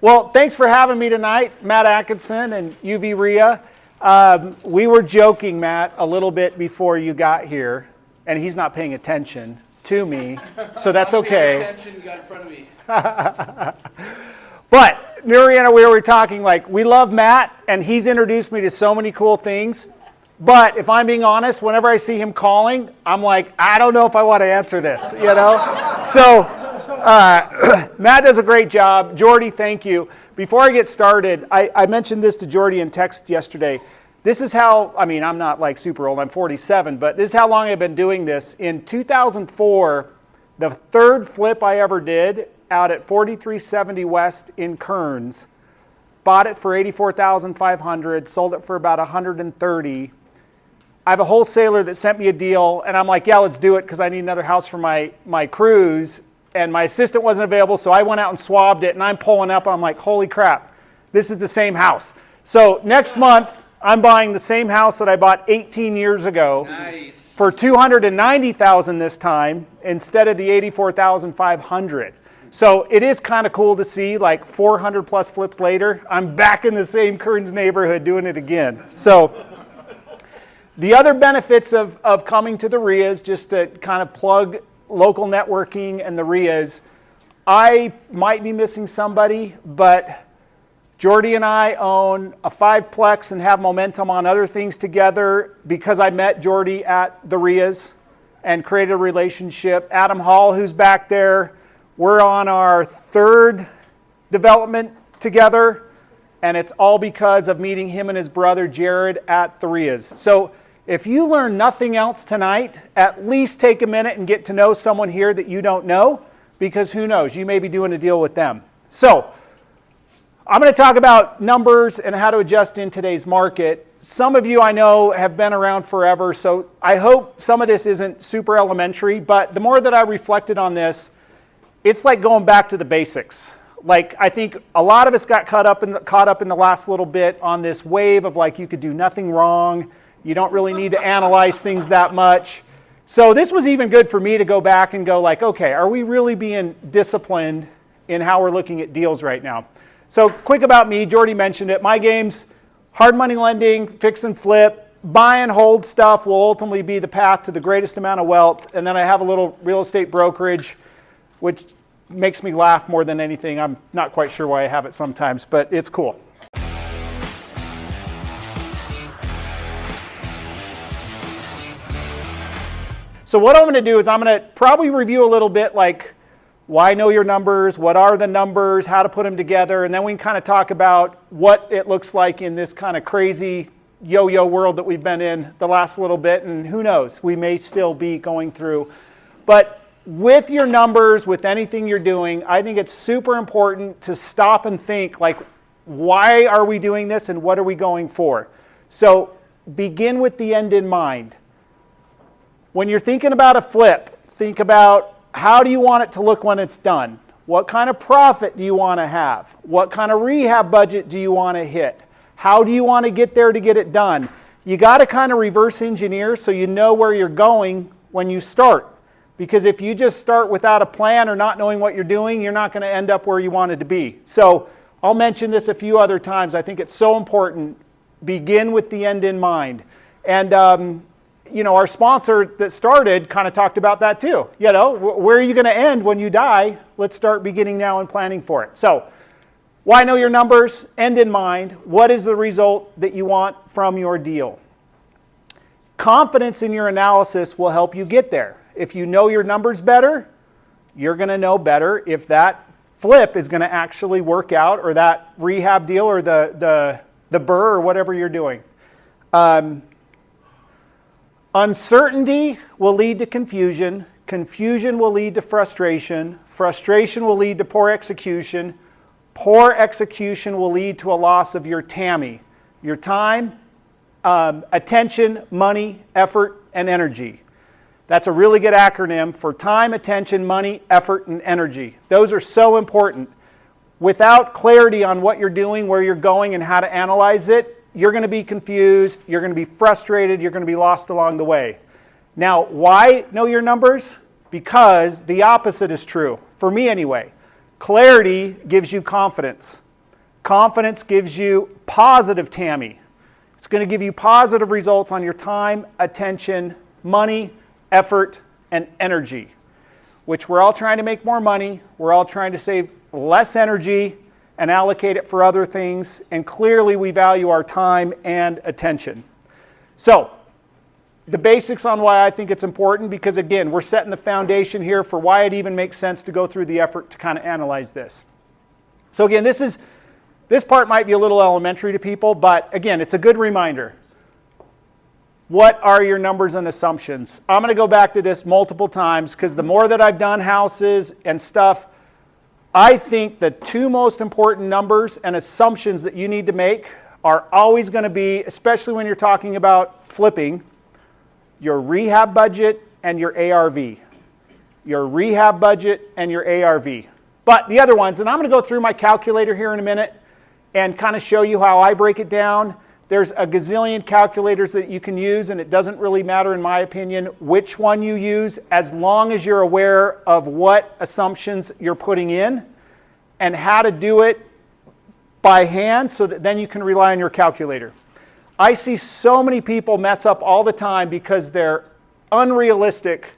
Well, thanks for having me tonight, Matt Atkinson and UV Ria. We were joking, Matt, a little bit before you got here, and he's not paying attention to me, so that's okay. Attention, you got in front of me. But Nuri and I, we were talking like, we love Matt, and he's introduced me to so many cool things. But if I'm being honest, whenever I see him calling, I'm like, I don't know if I want to answer this, you know? So Matt does a great job. Jordy, thank you. Before I get started, I mentioned this to Jordy in text yesterday. This is how, I mean, I'm not like super old, I'm 47, but this is how long I've been doing this. In 2004, the third flip I ever did out at 4370 West in Kearns, bought it for $84,500, sold it for about $130. I have a wholesaler that sent me a deal, and I'm like, yeah, let's do it because I need another house for my Cruz. And my assistant wasn't available, so I went out and swabbed it, and I'm pulling up. I'm like, holy crap, this is the same house. So next month, I'm buying the same house that I bought 18 years ago for $290,000 this time instead of the $84,500. So it is kind of cool to see, like 400 plus flips later, I'm back in the same Kearns neighborhood doing it again. So the other benefits of coming to the RIAs, just to kind of plug local networking and the RIAs, I might be missing somebody, but Jordy and I own a 5-plex and have momentum on other things together because I met Jordy at the RIAs and created a relationship. Adam Hall, who's back there, we're on our third development together, and it's all because of meeting him and his brother Jared at the RIAs. So if you learn nothing else tonight, at least take a minute and get to know someone here that you don't know, because who knows, you may be doing a deal with them. So I'm going to talk about numbers and how to adjust in today's market. Some of you I know have been around forever, so I hope some of this isn't super elementary, but the more that I reflected on this, it's like going back to the basics. Like, I think a lot of us got caught up in the last little bit on this wave of like you could do nothing wrong. You don't really need to analyze things that much. So this was even good for me to go back and go like, okay, are we really being disciplined in how we're looking at deals right now? So quick about me, Jordy mentioned it. My game's hard money lending, fix and flip, buy and hold stuff will ultimately be the path to the greatest amount of wealth. And then I have a little real estate brokerage, which makes me laugh more than anything. I'm not quite sure why I have it sometimes, but it's cool. So what I'm going to do is I'm going to probably review a little bit like why know your numbers, what are the numbers, how to put them together, and then we can kind of talk about what it looks like in this kind of crazy yo-yo world that we've been in the last little bit, and who knows, we may still be going through. But with your numbers, with anything you're doing, I think it's super important to stop and think like, why are we doing this and what are we going for? So begin with the end in mind. When you're thinking about a flip, think about how do you want it to look when it's done? What kind of profit do you want to have? What kind of rehab budget do you want to hit? How do you want to get there to get it done? You got to kind of reverse engineer so you know where you're going when you start. Because if you just start without a plan or not knowing what you're doing, you're not going to end up where you wanted to be. So I'll mention this a few other times. I think it's so important. Begin with the end in mind. And you know, our sponsor that started kind of talked about that too. You know, where are you going to end when you die? Let's start beginning now and planning for it. So why know your numbers? End in mind. What is the result that you want from your deal? Confidence in your analysis will help you get there. If you know your numbers better, you're going to know better if that flip is going to actually work out, or that rehab deal, or the burr, or whatever you're doing. Uncertainty will lead to confusion. Confusion will lead to frustration. Frustration will lead to poor execution. Poor execution will lead to a loss of your TAMI, your time, attention, money, effort, and energy. That's a really good acronym for time, attention, money, effort, and energy. Those are so important. Without clarity on what you're doing, where you're going, and how to analyze it, you're going to be confused, you're going to be frustrated, you're going to be lost along the way. Now, why know your numbers? Because the opposite is true, for me anyway. Clarity gives you confidence. Confidence gives you positive TAMI. It's going to give you positive results on your time, attention, money, effort, and energy, which we're all trying to make more money. We're all trying to save less energy and allocate it for other things. And clearly we value our time and attention. So the basics on why I think it's important, because again, we're setting the foundation here for why it even makes sense to go through the effort to kind of analyze this. So again, this part might be a little elementary to people, but again, it's a good reminder. What are your numbers and assumptions? I'm going to go back to this multiple times because the more that I've done houses and stuff, I think the two most important numbers and assumptions that you need to make are always going to be, especially when you're talking about flipping, your rehab budget and your ARV. Your rehab budget and your ARV. But the other ones, and I'm going to go through my calculator here in a minute and kind of show you how I break it down. There's a gazillion calculators that you can use, and it doesn't really matter, in my opinion, which one you use, as long as you're aware of what assumptions you're putting in and how to do it by hand so that then you can rely on your calculator. I see so many people mess up all the time because they're unrealistic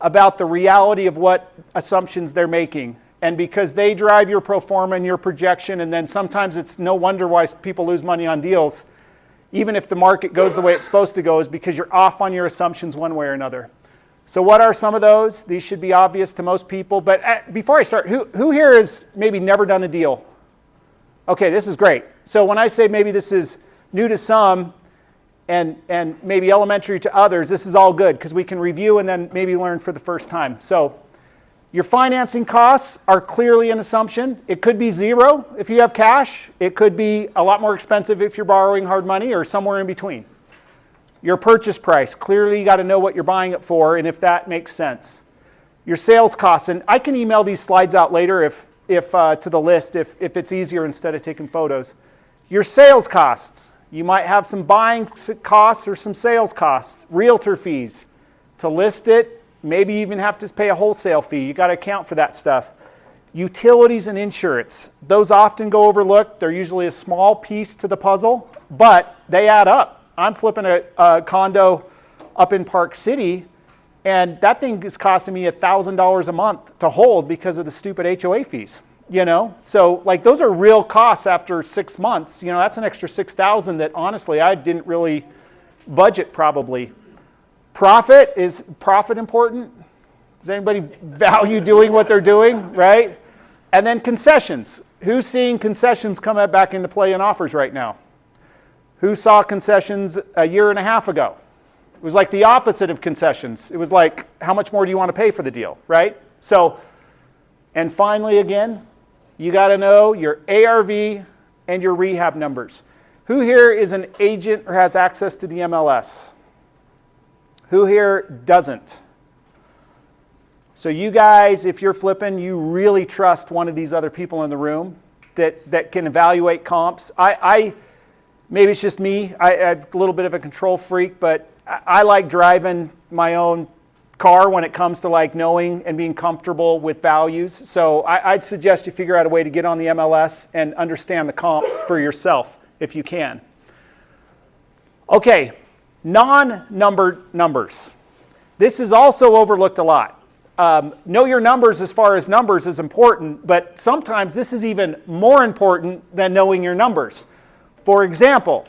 about the reality of what assumptions they're making. And because they drive your pro forma and your projection, and then sometimes it's no wonder why people lose money on deals, even if the market goes the way it's supposed to go, is because you're off on your assumptions one way or another. So what are some of those? These should be obvious to most people. But before I start, who here has maybe never done a deal? Okay, this is great. So when I say maybe this is new to some and maybe elementary to others, this is all good because we can review and then maybe learn for the first time. So your financing costs are clearly an assumption. It could be zero if you have cash. It could be a lot more expensive if you're borrowing hard money, or somewhere in between. Your purchase price, clearly you got to know what you're buying it for and if that makes sense. Your sales costs, and I can email these slides out later if to the list if it's easier instead of taking photos. Your sales costs. You might have some buying costs or some sales costs, realtor fees to list it. Maybe you even have to pay a wholesale fee. You got to account for that stuff. Utilities and insurance. Those often go overlooked. They're usually a small piece to the puzzle, but they add up. I'm flipping a condo up in Park City, and that thing is costing me $1,000 a month to hold because of the stupid HOA fees. So like those are real costs after 6 months. That's an extra $6,000 that honestly I didn't really budget probably. Profit, is profit important? Does anybody value doing what they're doing, right? And then concessions. Who's seeing concessions come back into play in offers right now? Who saw concessions a year and a half ago? It was like the opposite of concessions. It was like, how much more do you want to pay for the deal, right? So, and finally again, you got to know your ARV and your rehab numbers. Who here is an agent or has access to the MLS? Who here doesn't? So you guys, if you're flipping, you really trust one of these other people in the room that can evaluate comps. Maybe it's just me. I'm a little bit of a control freak, but I like driving my own car when it comes to like knowing and being comfortable with values. So I'd suggest you figure out a way to get on the MLS and understand the comps for yourself if you can. Okay, non-numbered numbers. This is also overlooked a lot. Know your numbers as far as numbers is important, but sometimes this is even more important than knowing your numbers. For example,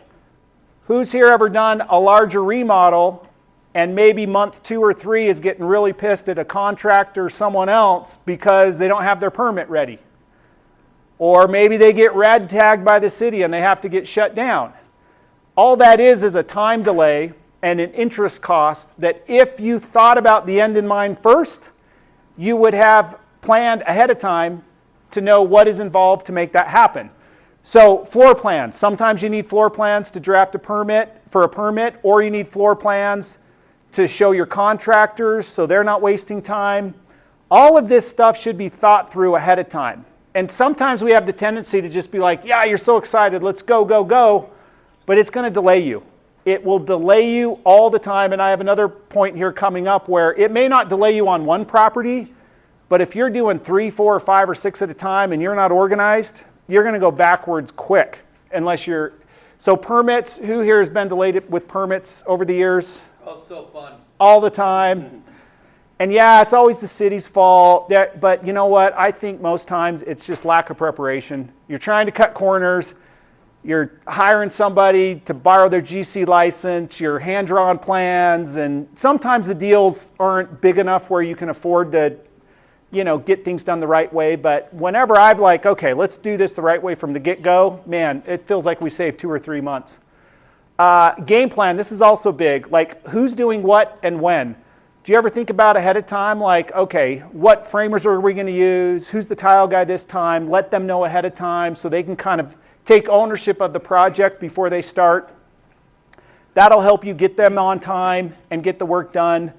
who's here ever done a larger remodel and maybe month 2 or 3 is getting really pissed at a contractor or someone else because they don't have their permit ready? Or maybe they get red tagged by the city and they have to get shut down. All that is a time delay and an interest cost that if you thought about the end in mind first, you would have planned ahead of time to know what is involved to make that happen. So floor plans. Sometimes you need floor plans to draft a permit, or you need floor plans to show your contractors so they're not wasting time. All of this stuff should be thought through ahead of time. And sometimes we have the tendency to just be like, yeah, you're so excited, let's go, go, go. But it's going to delay you. It will delay you all the time. And I have another point here coming up where it may not delay you on one property, but if you're doing 3, 4, or 5, or 6 at a time and you're not organized, you're going to go backwards quick unless you're. So permits, who here has been delayed with permits over the years? Oh, so fun. All the time. And yeah, it's always the city's fault. But you know what? I think most times it's just lack of preparation. You're trying to cut corners. You're hiring somebody to borrow their GC license. You're hand-drawn plans. And sometimes the deals aren't big enough where you can afford to, get things done the right way. But whenever I've okay, let's do this the right way from the get-go, man, it feels like we saved 2 or 3 months. Game plan, this is also big. Who's doing what and when? Do you ever think about ahead of time, okay, what framers are we going to use? Who's the tile guy this time? Let them know ahead of time so they can kind of take ownership of the project before they start. That'll help you get them on time and get the work done.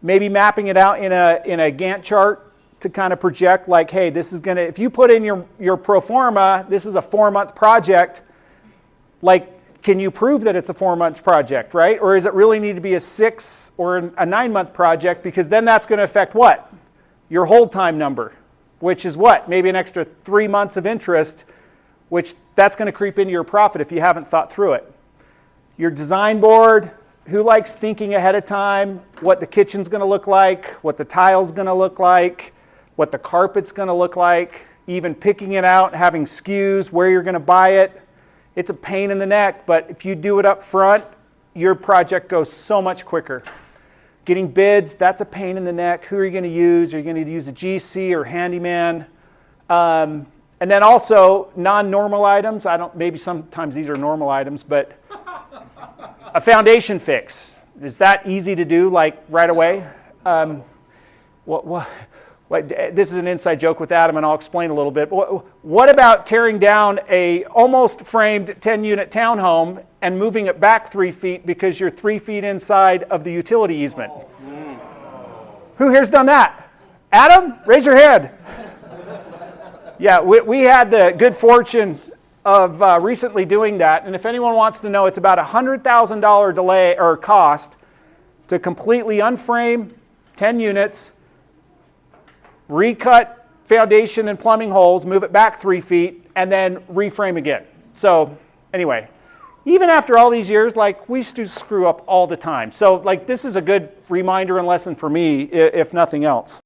Maybe mapping it out in a Gantt chart to kind of project hey, this is going to, if you put in your pro forma, this is a 4-month project, can you prove that it's a 4-month project, right? Or does it really need to be a 6 or a 9-month project? Because then that's going to affect what? Your hold time number, which is what? Maybe an extra 3 months of interest, which that's going to creep into your profit if you haven't thought through it. Your design board, who likes thinking ahead of time what the kitchen's going to look like, what the tile's going to look like, what the carpet's going to look like, even picking it out, having SKUs, where you're going to buy it. It's a pain in the neck, but if you do it up front, your project goes so much quicker. Getting bids, that's a pain in the neck. Who are you going to use? Are you going to use a GC or handyman? And then also non-normal items. Maybe sometimes these are normal items, but a foundation fix. Is that easy to do right away? This is an inside joke with Adam, and I'll explain a little bit. What about tearing down a almost framed 10-unit townhome and moving it back 3 feet because you're 3 feet inside of the utility easement? Who here's done that? Adam, raise your hand. Yeah, we had the good fortune of recently doing that, and if anyone wants to know, it's about $100,000 delay or cost to completely unframe 10 units, recut foundation and plumbing holes, move it back 3 feet, and then reframe again. So anyway, even after all these years, we still screw up all the time. So this is a good reminder and lesson for me, if nothing else.